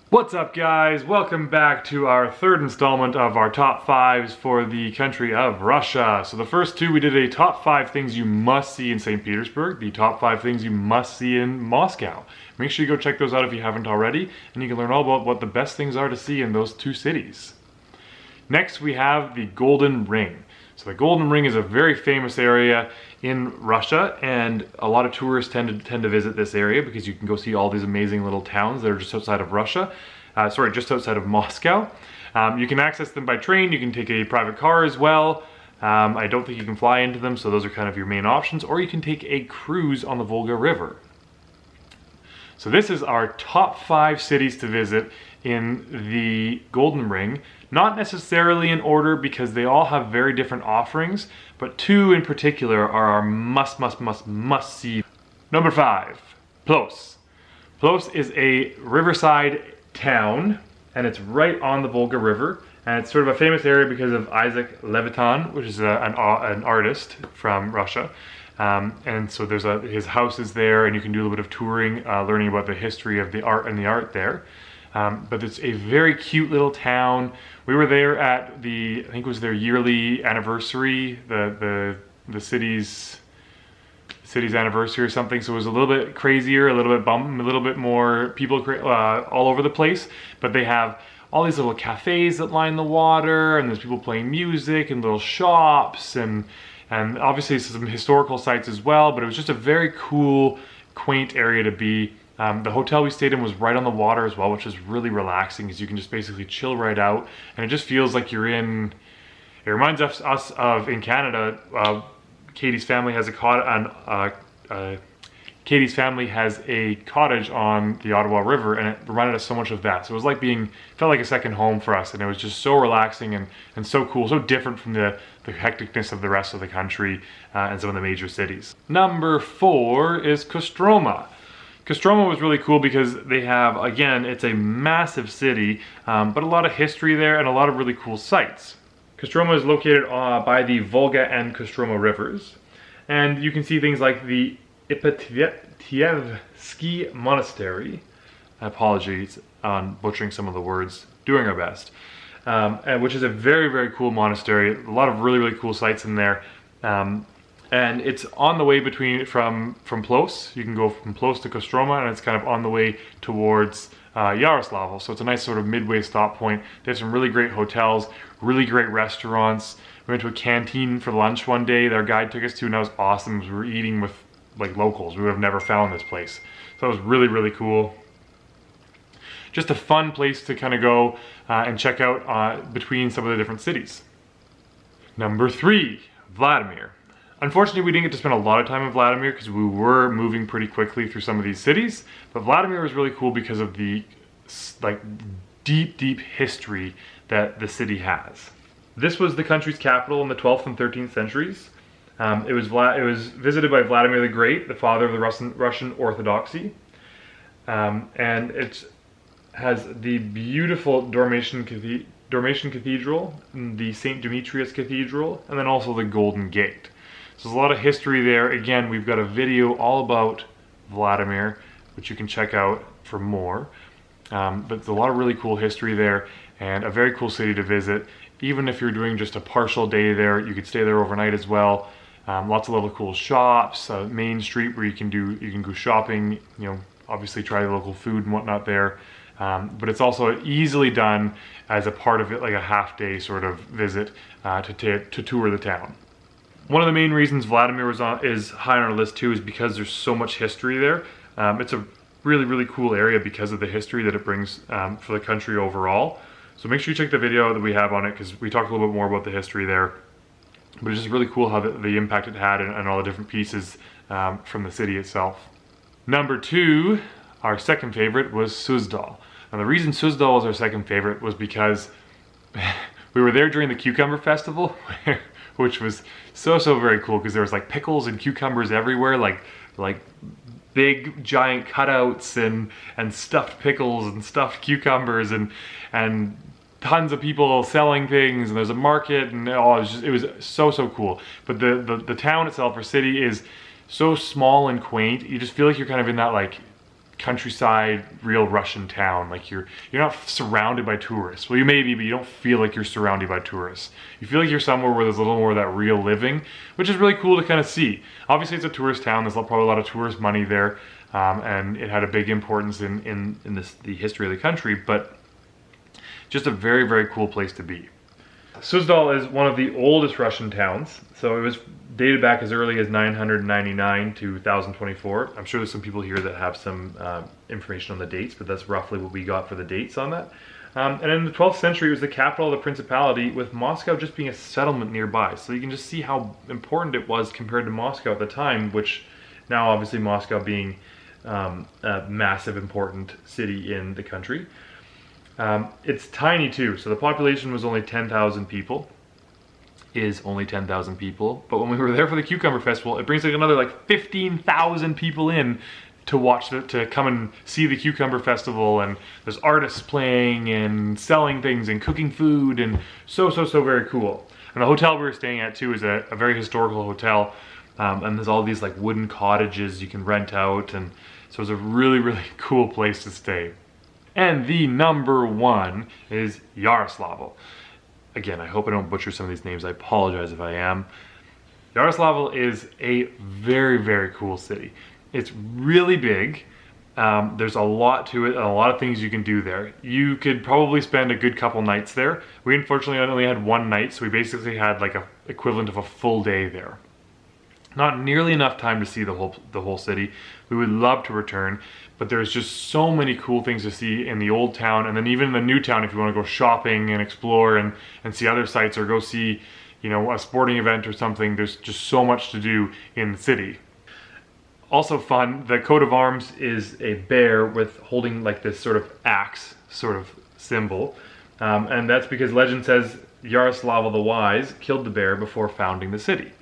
What's up, guys? Welcome back to our third installment of our top fives for the country of Russia. So the first two, we did a top 5 things you must see in St. Petersburg, the top 5 things you must see in Moscow. Make sure you go check those out if you haven't already, and you can learn all about what the best things are to see in those two cities. Next, we have the Golden Ring. So the Golden Ring is a very famous area in Russia, and a lot of tourists tend to visit this area because you can go see all these amazing little towns that are just outside of Russia. Just outside of Moscow. You can access them by train. You can take a private car as well. I don't think you can fly into them, so those are kind of your main options. Or you can take a cruise on the Volga River. So this is our top 5 cities to visit in the Golden Ring. Not necessarily in order because they all have very different offerings, but 2 in particular are our must see. Number 5, Plyos. Plyos is a riverside town, and it's right on the Volga River, and it's sort of a famous area because of Isaac Levitan, which is an artist from Russia. And so his house is there, and you can do a little bit of touring, learning about the history of the art there. But it's a very cute little town. We were there at I think it was their yearly anniversary, the city's anniversary or something. So it was a little bit crazier, a little bit more people all over the place. But they have all these little cafes that line the water, and there's people playing music and little shops, and obviously some historical sites as well. But it was just a very cool, quaint area to be. The hotel we stayed in was right on the water as well, which is really relaxing because you can just basically chill right out, and it just feels like you're in. It reminds us of in Canada. Katie's family has a Katie's family has a cottage on the Ottawa River, and it reminded us so much of that. So it was like felt like a second home for us, and it was just so relaxing and so cool, so different from the hecticness of the rest of the country and some of the major cities. Number 4 is Kostroma. Kostroma was really cool because they have, again, it's a massive city, but a lot of history there and a lot of really cool sites. Kostroma is located by the Volga and Kostroma rivers, and you can see things like the Ipatiev Monastery. Apologies on butchering some of the words, doing our best, which is a very, very cool monastery. A lot of really, really cool sites in there. And it's on the way from Plyos. You can go from Plyos to Kostroma, and it's kind of on the way towards Yaroslavl. So it's a nice sort of midway stop point. They have some really great hotels, really great restaurants. We went to a canteen for lunch one day. Their guide took us to, and that was awesome. We were eating with like locals. We would have never found this place. So it was really, really cool. Just a fun place to kind of go and check out between some of the different cities. Number 3, Vladimir. Unfortunately, we didn't get to spend a lot of time in Vladimir because we were moving pretty quickly through some of these cities. But Vladimir was really cool because of the deep history that the city has. This was the country's capital in the 12th and 13th centuries. It was visited by Vladimir the Great, the father of the Russian Orthodoxy. And it has the beautiful Dormatian Cathedral, the St. Demetrius Cathedral, and then also the Golden Gate. So there's a lot of history there. Again, we've got a video all about Vladimir, which you can check out for more. But there's a lot of really cool history there, and a very cool city to visit. Even if you're doing just a partial day there, you could stay there overnight as well. Lots of little cool shops, main street where you can go shopping. Obviously try the local food and whatnot there. But it's also easily done as a part of it, like a half-day sort of visit to tour the town. One of the main reasons Vladimir is high on our list too is because there's so much history there. It's a really, really cool area because of the history that it brings for the country overall. So make sure you check the video that we have on it because we talked a little bit more about the history there. But it's just really cool how the impact it had and all the different pieces from the city itself. Number 2, our second favorite, was Suzdal. And the reason Suzdal was our second favorite was because we were there during the Cucumber Festival, which was so very cool because there was like pickles and cucumbers everywhere, like big giant cutouts and stuffed pickles and stuffed cucumbers and tons of people selling things, and there's a market, and it was so cool. But the town itself or city is so small and quaint. You just feel like you're kind of in that like countryside, real Russian town. Like you're not surrounded by tourists. Well, you may be, but you don't feel like you're surrounded by tourists. You feel like you're somewhere where there's a little more of that real living, which is really cool to kind of see. Obviously, it's a tourist town. There's probably a lot of tourist money there, and it had a big importance in the history of the country. But just a very, very cool place to be. Suzdal is one of the oldest Russian towns, so it was dated back as early as 999 to 1024. I'm sure there's some people here that have some information on the dates, but that's roughly what we got for the dates on that. And in the 12th century, it was the capital of the principality, with Moscow just being a settlement nearby. So you can just see how important it was compared to Moscow at the time, which now obviously Moscow being a massive important city in the country. It's tiny too, so the population was only 10,000 people, is only 10,000 people, but when we were there for the Cucumber Festival, it brings like another like 15,000 people in to watch, to come and see the Cucumber Festival, and there's artists playing and selling things and cooking food, and so very cool. And the hotel we were staying at too is a very historical hotel, and there's all these like wooden cottages you can rent out, and so it's a really cool place to stay. And the number one is Yaroslavl. Again, I hope I don't butcher some of these names. I apologize if I am. Yaroslavl is a very cool city. It's really big. There's a lot to it, and a lot of things you can do there. You could probably spend a good couple nights there. We unfortunately only had one night, so we basically had like a equivalent of a full day there. Not nearly enough time to see the whole city. We would love to return, but there's just so many cool things to see in the old town, and then even in the new town if you want to go shopping and explore and see other sites, or go see, you know, a sporting event or something. There's just so much to do in the city. Also fun, the coat of arms is a bear with holding like this sort of axe sort of symbol, and that's because legend says Yaroslavl the Wise killed the bear before founding the city.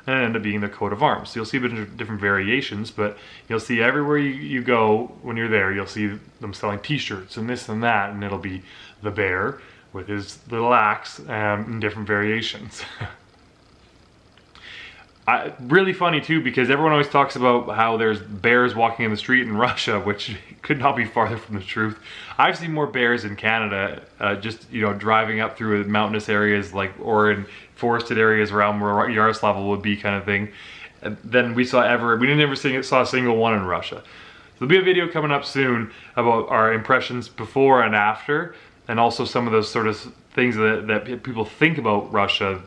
And it ended up being the coat of arms. So you'll see a bit of different variations, but you'll see everywhere you go when you're there, you'll see them selling t-shirts and this and that, and it'll be the bear with his little axe in different variations. Really funny too, because everyone always talks about how there's bears walking in the street in Russia, which could not be farther from the truth. I've seen more bears in Canada, just, you know, driving up through mountainous areas, like, or in forested areas around where Yaroslavl would be, kind of thing, than we saw ever. We never saw a single one in Russia. So there'll be a video coming up soon about our impressions before and after, and also some of those sort of things that people think about Russia,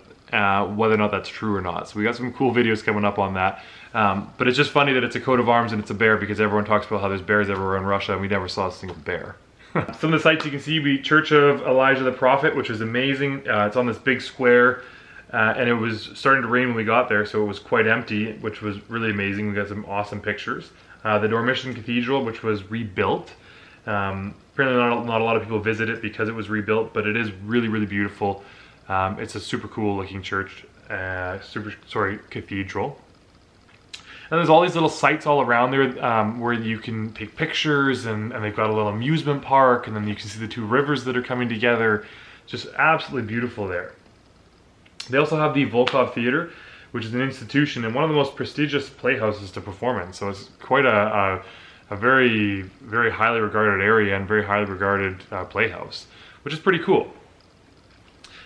whether or not that's true or not. So we got some cool videos coming up on that. But it's just funny that it's a coat of arms and it's a bear, because everyone talks about how there's bears everywhere in Russia, and we never saw a single bear. Some of the sites you can see, the Church of Elijah the Prophet, which is amazing. It's on this big square, and it was starting to rain when we got there, so it was quite empty, which was really amazing. We got some awesome pictures. The Dormition Cathedral, which was rebuilt. Apparently not a lot of people visit it because it was rebuilt, but it is really beautiful. It's a super cool looking church, cathedral. And there's all these little sites all around there where you can take pictures, and they've got a little amusement park, and then you can see the two rivers that are coming together. Just absolutely beautiful there. They also have the Volkov Theater, which is an institution and one of the most prestigious playhouses to perform in. So it's quite a very highly regarded area and very highly regarded playhouse, which is pretty cool.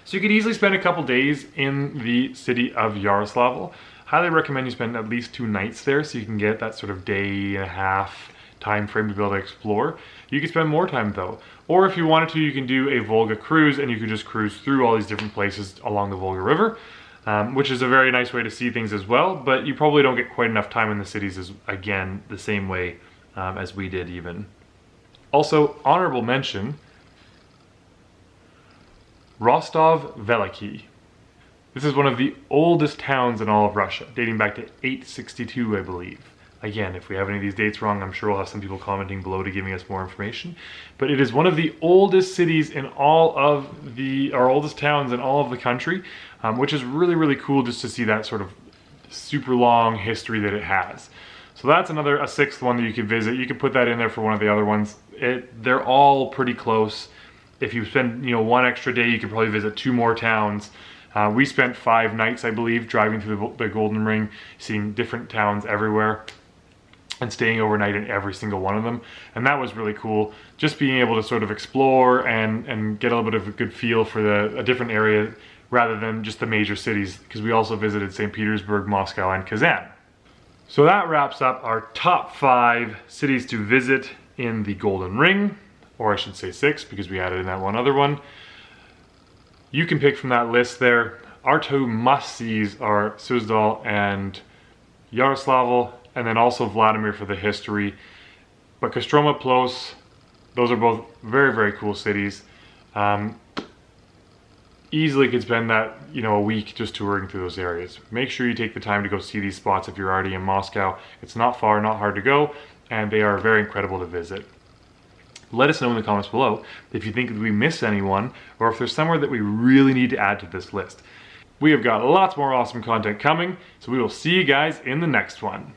So you could easily spend a couple days in the city of Yaroslavl. Highly recommend you spend at least 2 nights there, so you can get that sort of day and a half time frame to be able to explore. You could spend more time though, or if you wanted to, you can do a Volga cruise, and you could just cruise through all these different places along the Volga River, which is a very nice way to see things as well. But you probably don't get quite enough time in the cities, as again the same way as we did even. Also, honorable mention, Rostov Veliky. This is one of the oldest towns in all of Russia, dating back to 862, I believe. Again, if we have any of these dates wrong, I'm sure we'll have some people commenting below to giving us more information. But it is one of the oldest cities in all of our oldest towns in all of the country, which is really cool just to see that sort of super long history that it has. So that's a 6th one that you could visit. You could put that in there for one of the other ones. They're all pretty close. If you spend, you know, 1 extra day, you could probably visit 2 more towns. We spent 5 nights, I believe, driving through the Golden Ring, seeing different towns everywhere. and staying overnight in every single one of them. And that was really cool, just being able to sort of explore and get a little bit of a good feel for a different area rather than just the major cities, because we also visited St. Petersburg, Moscow, and Kazan. So that wraps up our top 5 cities to visit in the Golden Ring, or I should say 6, because we added in that one other one. You can pick from that list there. Our 2 must-sees are Suzdal and Yaroslavl, and then also Vladimir for the history. But Kostroma, Plyos, those are both very, very cool cities. Easily could spend that, a week just touring through those areas. Make sure you take the time to go see these spots if you're already in Moscow. It's not far, not hard to go, and they are very incredible to visit. Let us know in the comments below if you think that we missed anyone, or if there's somewhere that we really need to add to this list. We have got lots more awesome content coming, so we will see you guys in the next one.